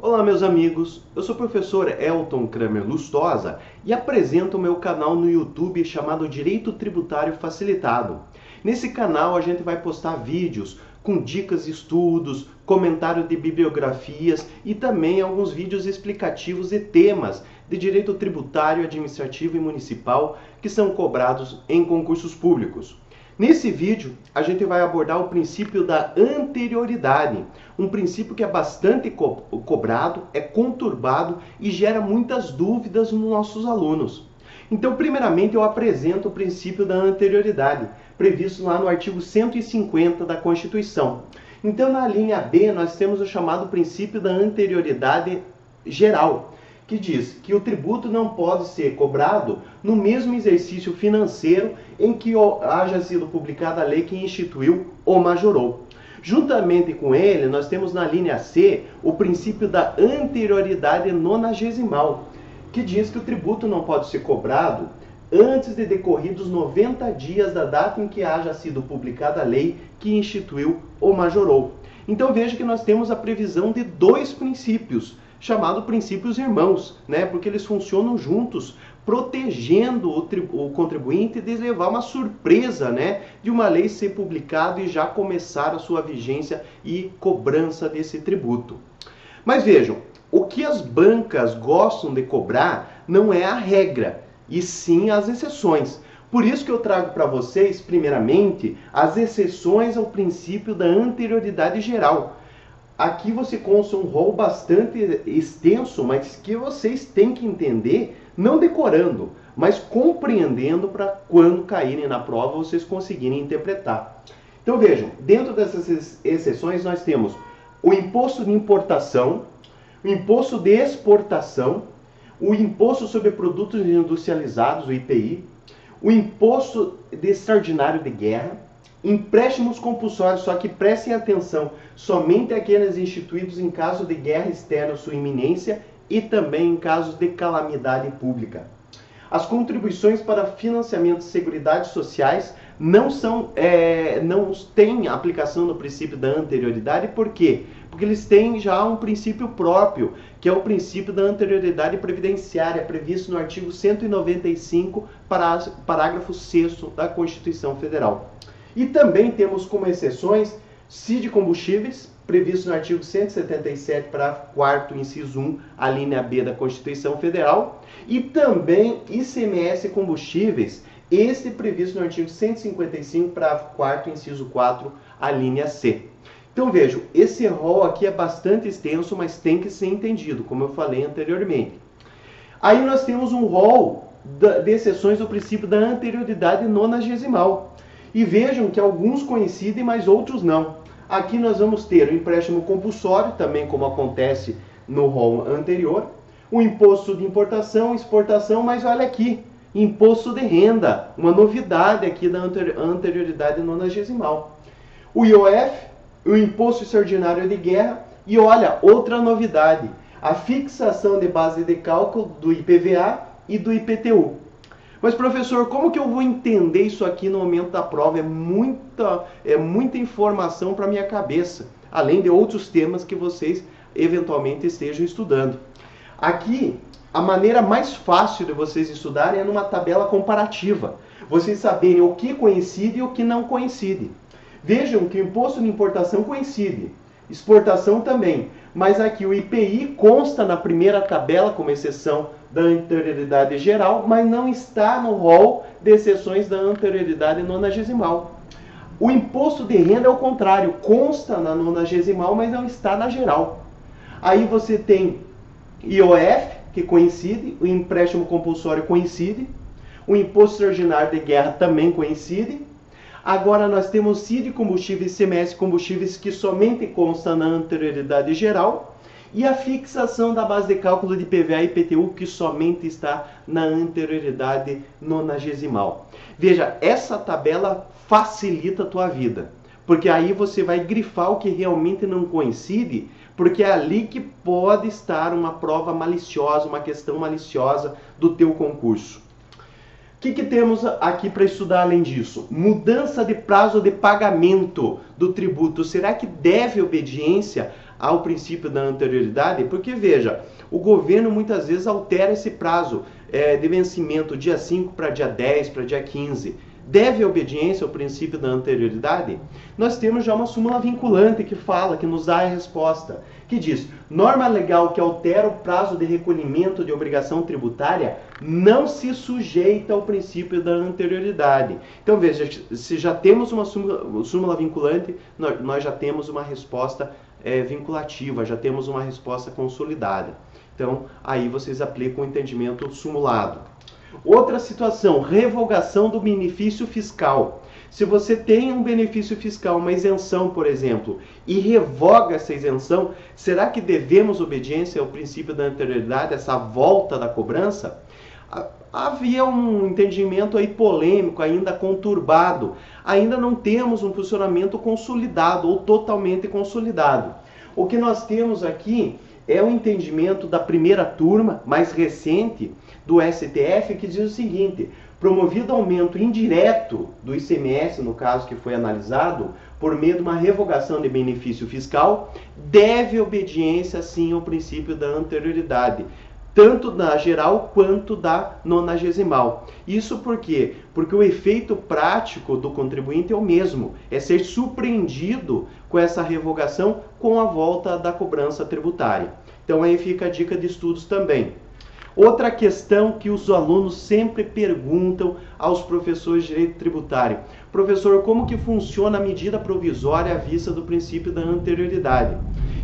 Olá meus amigos, eu sou o professor Elton Kramer Lustosa e apresento o meu canal no YouTube chamado Direito Tributário Facilitado. Nesse canal a gente vai postar vídeos com dicas de estudos, comentário de bibliografias e também alguns vídeos explicativos de temas de direito tributário, administrativo e municipal que são cobrados em concursos públicos. Nesse vídeo, a gente vai abordar o princípio da anterioridade, um princípio que é bastante cobrado, é conturbado e gera muitas dúvidas nos nossos alunos. Então, primeiramente, eu apresento o princípio da anterioridade, previsto lá no artigo 150 da Constituição. Então, na linha B, nós temos o chamado princípio da anterioridade geral, que diz que o tributo não pode ser cobrado no mesmo exercício financeiro em que haja sido publicada a lei que instituiu ou majorou. Juntamente com ele, nós temos na linha C o princípio da anterioridade nonagesimal, que diz que o tributo não pode ser cobrado antes de decorridos 90 dias da data em que haja sido publicada a lei que instituiu ou majorou. Então veja que nós temos a previsão de dois princípios, chamado princípios irmãos, porque eles funcionam juntos, protegendo o contribuinte de levar uma surpresa, de uma lei ser publicada e já começar a sua vigência e cobrança desse tributo. Mas vejam, o que as bancas gostam de cobrar não é a regra, e sim as exceções. Por isso que eu trago para vocês, primeiramente, as exceções ao princípio da anterioridade geral. Aqui você consta um rol bastante extenso, mas que vocês têm que entender, não decorando, mas compreendendo para quando caírem na prova vocês conseguirem interpretar. Então vejam, dentro dessas exceções nós temos o imposto de importação, o imposto de exportação, o imposto sobre produtos industrializados, o IPI, o imposto de extraordinário de guerra, empréstimos compulsórios, só que prestem atenção, somente aqueles instituídos em caso de guerra externa ou sua iminência e também em casos de calamidade pública. As contribuições para financiamento de seguridades sociais não têm aplicação no princípio da anterioridade, por quê? Porque eles têm já um princípio próprio, que é o princípio da anterioridade previdenciária, previsto no artigo 195, parágrafo 6º da Constituição Federal. E também temos como exceções CID Combustíveis, previsto no artigo 177, parágrafo 4º, inciso 1, a linha B da Constituição Federal, e também ICMS Combustíveis, esse previsto no artigo 155, parágrafo 4º, inciso 4, a linha C. Então vejam, esse rol aqui é bastante extenso, mas tem que ser entendido, como eu falei anteriormente. Aí nós temos um rol de exceções do princípio da anterioridade nonagesimal. E vejam que alguns coincidem, mas outros não. Aqui nós vamos ter o empréstimo compulsório, também como acontece no rol anterior, o imposto de importação, exportação, mas olha aqui, imposto de renda, uma novidade aqui da anterioridade nonagesimal. O IOF, o imposto extraordinário de guerra, e olha, outra novidade, a fixação de base de cálculo do IPVA e do IPTU. Mas professor, como que eu vou entender isso aqui no momento da prova? É muita informação para minha cabeça, além de outros temas que vocês eventualmente estejam estudando. Aqui, a maneira mais fácil de vocês estudarem é numa tabela comparativa. Vocês saberem o que coincide e o que não coincide. Vejam que o imposto de importação coincide, exportação também, mas aqui o IPI consta na primeira tabela como exceção da anterioridade geral, mas não está no rol de exceções da anterioridade nonagesimal. O imposto de renda é o contrário, consta na nonagesimal, mas não está na geral. Aí você tem IOF, que coincide, o empréstimo compulsório coincide, o imposto extraordinário de guerra também coincide. Agora nós temos CID Combustíveis e ICMS Combustíveis, que somente consta na anterioridade geral, e a fixação da base de cálculo de IPVA e IPTU, que somente está na anterioridade nonagesimal. Veja, essa tabela facilita a tua vida, porque aí você vai grifar o que realmente não coincide, porque é ali que pode estar uma prova maliciosa, uma questão maliciosa do teu concurso. O que temos aqui para estudar além disso? Mudança de prazo de pagamento do tributo. Será que deve obediência ao princípio da anterioridade, porque veja, o governo muitas vezes altera esse prazo de vencimento dia 5 para dia 10, para dia 15. Deve obediência ao princípio da anterioridade? Nós temos já uma súmula vinculante que fala, que nos dá a resposta, que diz: norma legal que altera o prazo de recolhimento de obrigação tributária não se sujeita ao princípio da anterioridade. Então veja, se já temos uma súmula vinculante, nós já temos uma resposta vinculativa, já temos uma resposta consolidada. Então aí vocês aplicam o entendimento sumulado. Outra situação, revogação do benefício fiscal. Se você tem um benefício fiscal, uma isenção, por exemplo, e revoga essa isenção, será que devemos obediência ao princípio da anterioridade, essa volta da cobrança? Havia um entendimento aí polêmico, ainda conturbado. Ainda não temos um funcionamento consolidado ou totalmente consolidado. O que nós temos aqui é o entendimento da primeira turma, mais recente, do STF, que diz o seguinte: promovido aumento indireto do ICMS, no caso que foi analisado, por meio de uma revogação de benefício fiscal, deve obediência, sim, ao princípio da anterioridade, tanto da geral quanto da nonagesimal. Isso por quê? Porque o efeito prático do contribuinte é o mesmo, é ser surpreendido com essa revogação com a volta da cobrança tributária. Então aí fica a dica de estudos também. Outra questão que os alunos sempre perguntam aos professores de direito tributário: professor, como que funciona a medida provisória à vista do princípio da anterioridade?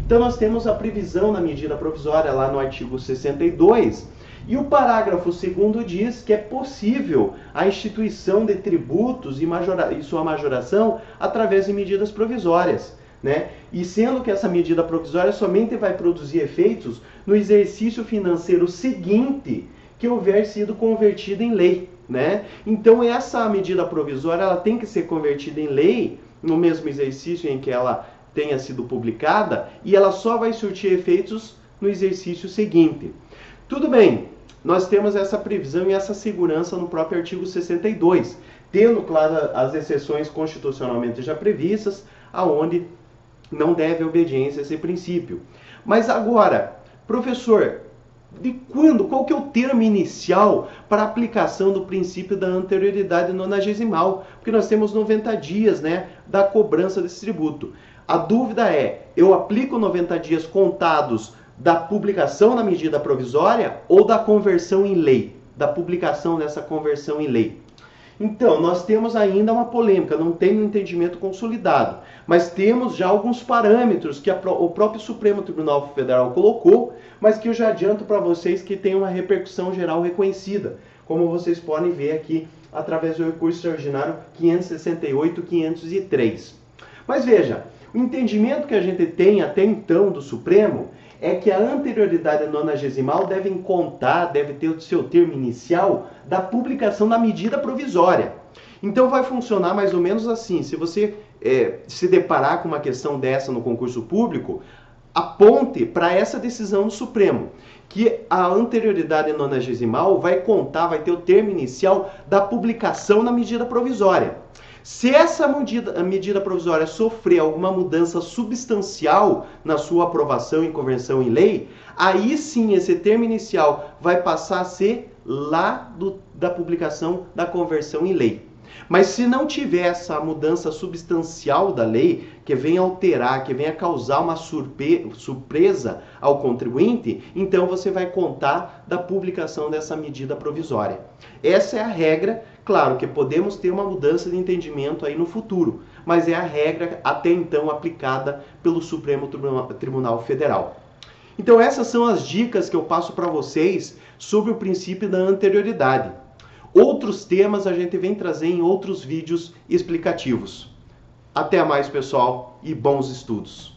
Então nós temos a previsão na medida provisória lá no artigo 62, e o parágrafo 2º diz que é possível a instituição de tributos e sua majoração através de medidas provisórias, né? E sendo que essa medida provisória somente vai produzir efeitos no exercício financeiro seguinte que houver sido convertida em lei, né? Então essa medida provisória ela tem que ser convertida em lei no mesmo exercício em que ela tenha sido publicada, e ela só vai surtir efeitos no exercício seguinte. Tudo bem, nós temos essa previsão e essa segurança no próprio artigo 62, tendo, claro, as exceções constitucionalmente já previstas, aonde não deve obediência a esse princípio. Mas agora, professor, de quando? Qual que é o termo inicial para a aplicação do princípio da anterioridade nonagesimal? Porque nós temos 90 dias, né, da cobrança desse tributo. A dúvida é: eu aplico 90 dias contados da publicação na medida provisória ou da conversão em lei? Da publicação dessa conversão em lei. Então, nós temos ainda uma polêmica, não tem um entendimento consolidado, mas temos já alguns parâmetros que o próprio Supremo Tribunal Federal colocou, mas que eu já adianto para vocês que tem uma repercussão geral reconhecida, como vocês podem ver aqui através do recurso extraordinário 568-503. Mas veja, o entendimento que a gente tem até então do Supremo é que a anterioridade nonagesimal deve ter o seu termo inicial da publicação da medida provisória. Então vai funcionar mais ou menos assim: se você se deparar com uma questão dessa no concurso público, aponte para essa decisão do Supremo, que a anterioridade nonagesimal vai ter o termo inicial da publicação na medida provisória. Se essa medida provisória sofrer alguma mudança substancial na sua aprovação e conversão em lei, aí sim esse termo inicial vai passar a ser lá da publicação da conversão em lei. Mas se não tiver essa mudança substancial da lei, que venha alterar, que venha causar uma surpresa ao contribuinte, então você vai contar da publicação dessa medida provisória. Essa é a regra. Claro que podemos ter uma mudança de entendimento aí no futuro, mas é a regra até então aplicada pelo Supremo Tribunal Federal. Então essas são as dicas que eu passo para vocês sobre o princípio da anterioridade. Outros temas a gente vem trazer em outros vídeos explicativos. Até mais, pessoal, e bons estudos!